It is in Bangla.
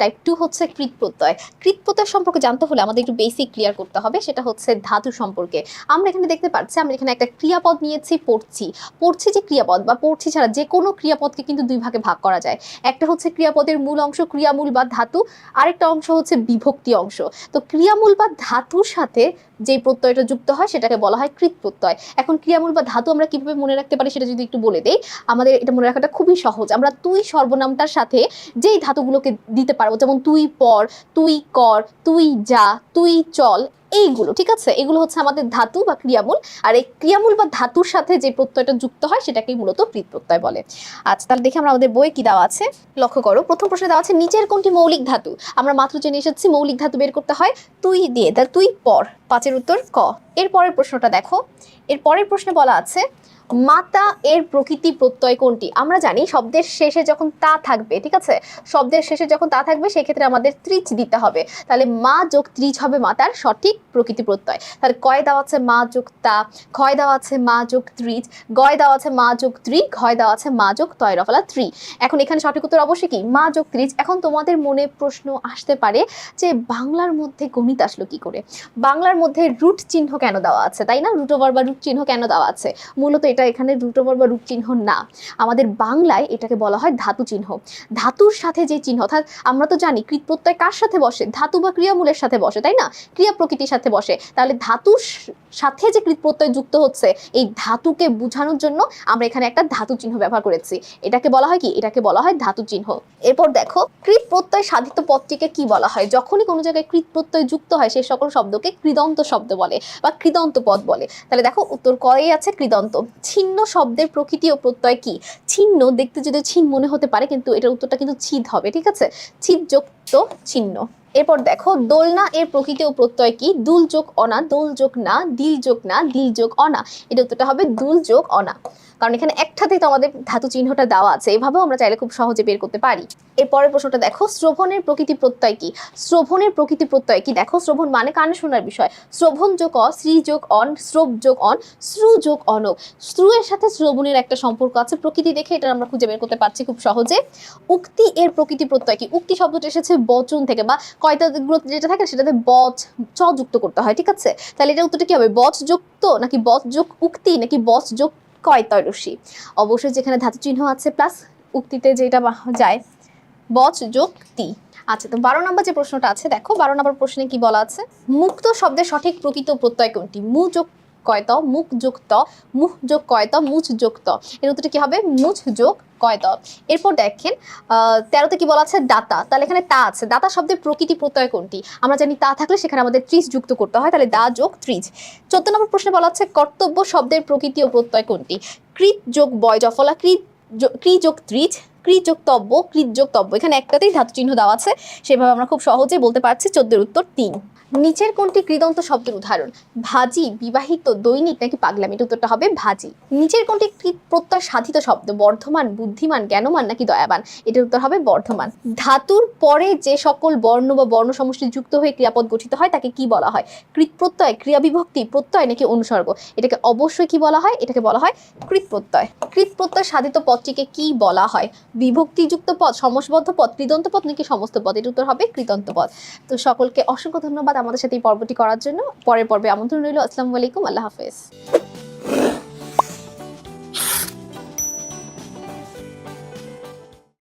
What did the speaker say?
টাইপ 2 হচ্ছে কৃত প্রত্যয়। কৃত প্রত্যয় সম্পর্কে জানতে হলে আমাদের একটু বেসিক ক্লিয়ার করতে হবে, সেটা হচ্ছে ধাতু সম্পর্কে। আমরা এখানে দেখতে পাচ্ছি, আমরা এখানে একটা ক্রিয়াপদ নিয়েছি পড়ছি। পড়ছি যে ক্রিয়াপদ বা পড়ছি ছাড়া যে কোনো ক্রিয়াপদকে কিন্তু দুই ভাগে ভাগ করা যায়। একটা হচ্ছে ক্রিয়াপদের মূল অংশ ক্রিয়ামূল বা ধাতু, আরেকটা অংশ হচ্ছে বিভক্তি অংশ। তো ক্রিয়ামূল বা ধাতুর সাথে যে প্রত্যয়টা যুক্ত হয় সেটাকে বলা হয় কৃত প্রত্যয়। এখন ক্রিয়ামূল বা ধাতু আমরা কিভাবে মনে রাখতে পারি সেটা যদি একটু বলে দেই, আমাদের এটা মনে রাখাটা খুবই সহজ। আমরা তুই সর্বনামটার সাথে যেই ধাতুগুলোকে দিতে পারবো, যেমন তুই পর, তুই কর, তুই যা, তুই চল, এইগুলো, ঠিক আছে, এগুলো হচ্ছে আমাদের ধাতু বা ক্রিয়ামূল। আর এই ক্রিয়ামূল বা ধাতুর সাথে যে প্রত্যয়টা যুক্ত হয় সেটাকেই মূলত কৃত প্রত্যয় বলে। আচ্ছা, তাহলে দেখি আমরা আমাদের বইয়ে কি দেওয়া আছে। লক্ষ্য করো, প্রথম প্রশ্নে দেওয়া আছে নিচের কোনটি মৌলিক ধাতু। আমরা মাত্র জেনে এসেছি মৌলিক ধাতু বের করতে হয় তুই দিয়ে, তাহলে তুই পর, 5-এর উত্তর ক। এর পরের প্রশ্নটা দেখো, এর পরের প্রশ্নে বলা আছে মাতা এর প্রকৃতি প্রত্যয় কোনটি। আমরা জানি শব্দের শেষে যখন তা থাকবে, ঠিক আছে, শব্দের শেষে যখন তা থাকবে সেক্ষেত্রে আমাদের ত্রিচ দিতে হবে। তাহলে মা যোগ ত্রিচ হবে মাতার সঠিক প্রকৃতি প্রত্যয়। তাহলে কয় দেওয়া আছে মা যোগ তা, ক্ষয় দেওয়া আছে মা যোগ ত্রিচ, গয় দেওয়া আছে মা যোগ ত্রি, ঘয় দেওয়া আছে মা যোগ তয় রফলা ত্রি। এখন এখানে সঠিক উত্তর অবশ্যই কি মা যোগ ত্রিচ। এখন তোমাদের মনে প্রশ্ন আসতে পারে যে বাংলার মধ্যে গণিত আসলো কি করে, বাংলার মধ্যে রুট চিহ্ন কেন দেওয়া আছে, তাই না, রুট ওভার বা রুট চিহ্ন কেন দেওয়া আছে। মূলত এটা এখানে রুট ওভার বা রুট চিহ্ন না, আমাদের বাংলায় এটাকে বলা হয় ধাতু চিহ্ন। ধাতুর সাথে যে চিহ্ন, অর্থাৎ আমরা তো জানি কৃত প্রত্যয় কার সাথে বসে, ধাতু বা ক্রিয়ামূলের সাথে বসে, তাই না, ক্রিয়া প্রকৃতির সাথে বসে। তাহলে ধাতুর সাথে যে কৃত প্রত্যয় যুক্ত হচ্ছে, এই ধাতুকে বোঝানোর জন্য আমরা এখানে একটা ধাতু চিহ্ন ব্যবহার করেছি। এটাকে বলা হয় কি, এটাকে বলা হয় ধাতু চিহ্ন। এরপর দেখো কৃত প্রত্যয় সাধিত পদটিকে কি বলা হয়। যখনই কোনো জায়গায় কৃত প্রত্যয় যুক্ত হয় সেই সকল শব্দকে কৃদন্ত শব্দ বলে বা কৃদন্ত পদ বলে। তাহলে দেখো উত্তর কয়েই আছে কৃদন্ত। ছিন্ন শব্দের প্রকৃতি ও প্রত্যয় কি। ছিন্ন দেখতে যদি ছিন মনে হতে পারে, কিন্তু এটার উত্তরটা কিন্তু ছিদ হবে, ঠিক আছে, ছিদ যুক্ত ছিন্ন। এরপর দেখো দোলনা এর প্রকৃতি ও প্রত্যয় কি। দুল যোগ অনা, দোল যোগ না, দিল যোগ না, দিল যোগ অনা, এটা উত্তরটা হবে দুল যোগ অনা, কারণ এখানে একটাতেই তো আমাদের ধাতু চিহ্নটা দেওয়া আছে। এভাবেও আমরা চাইলে খুব সহজে বের করতে পারি। এরপরের প্রশ্নটা দেখো শ্রবণের প্রকৃতি প্রত্যয় কি। শ্রবণের প্রকৃতি প্রত্যয় কি, দেখো শ্রবণ মানে কানে শোনার বিষয়। শ্রবণ যোগ অ, শ্রী যোগ অন, শ্রব যোগ অন, শ্রু যোগ অনক। শ্রু এর সাথে শ্রবণের একটা সম্পর্ক আছে, প্রকৃতি দেখে এটা আমরা খুঁজে বের করতে পারছি খুব সহজে। উক্তি এর প্রকৃতি প্রত্যয় কি। উক্তি শব্দটা এসেছে বচন থেকে, বা কয়তাগুলো যেটা থাকে সেটাতে বচ চ যুক্ত করতে হয়, ঠিক আছে। তাহলে এটা উত্তরটা কি হবে, বচ যুক্ত নাকি বচ যোগ উক্তি নাকি বচ যোগ কয়তয়রসি। অবশ্যই যেখানে ধাতু চিহ্ন আছে প্লাস উক্তিতে যেটা যায় বচ যোগ তি। আচ্ছা, তো 12 নম্বর যে প্রশ্নটা আছে দেখো, 12 নম্বর প্রশ্নে কি বলা আছে, মুক্ত শব্দের সঠিক প্রকৃত প্রত্যয় কোনটি। মু যোগ কয়ত, মুখ যোগ ত, মুখ যোগ কয়ত, মুচ যোগ ত, এর উত্তরটা কি হবে মুচ যোগ কয়ত। এরপর দেখেন 13তে কি বলা আছে দাতা। তাহলে এখানে তা আছে, দাতা শব্দের প্রকৃতি প্রত্যয় কোনটি। আমরা জানি তা থাকলে সেখানে আমাদের ত্রিশ যুক্ত করতে হয়, তাহলে দা যোগ ত্রিশ। 14 নম্বর প্রশ্নে বলা আছে কর্তব্য শব্দের প্রকৃতি ও প্রত্যয় কোনটি। কৃত যোগ বয় জফলা, ক্রি যোগ ত্রিজ, ক্রি যোগ তব্য, কৃত যোগ তব্য, এখানে একটাতেই ধাতু চিহ্ন দেওয়া আছে, সেভাবে আমরা খুব সহজেই বলতে পারছি। 14-এর উত্তর 3। নিচের কোনটি কৃদন্ত শব্দের উদাহরণ। ভাজি, বিবাহিত, দৈনিক নাকি পাগলামি, উত্তরটা হবে ভাজি। নিচের কোনটি কৃত প্রত্যয় সাধিত শব্দ। বর্ধমান, বুদ্ধিমান, জ্ঞানমান নাকি দয়াবান, এটার উত্তর হবে বর্ধমান। ধাতুর পরে যে সকল বর্ণ বা বর্ণ সমষ্টি যুক্ত হয়ে ক্রিয়াপদ গঠিত হয় তাকে কি বলা হয়। কৃত প্রত্যয়, ক্রিয়া বিভক্তি, প্রত্যয় নাকি অনুসর্গ, এটাকে অবশ্যই কি বলা হয়, এটাকে বলা হয় কৃত প্রত্যয়। কৃত প্রত্যয় সাধিত পদটিকে কি বলা হয়। বিভক্তিযুক্ত পদ, সমাসবদ্ধ পদ, কৃদন্ত পদ নাকি সমস্ত পদ, এর উত্তর হবে কৃদন্ত পদ। তো সকলকে অসংখ্য ধন্যবাদ আমাদের সাথে এই পর্বটি করার জন্য। পরের পর্বে আমন্ত্রণ রইল। আসসালামু আলাইকুম, আল্লাহ হাফেজ।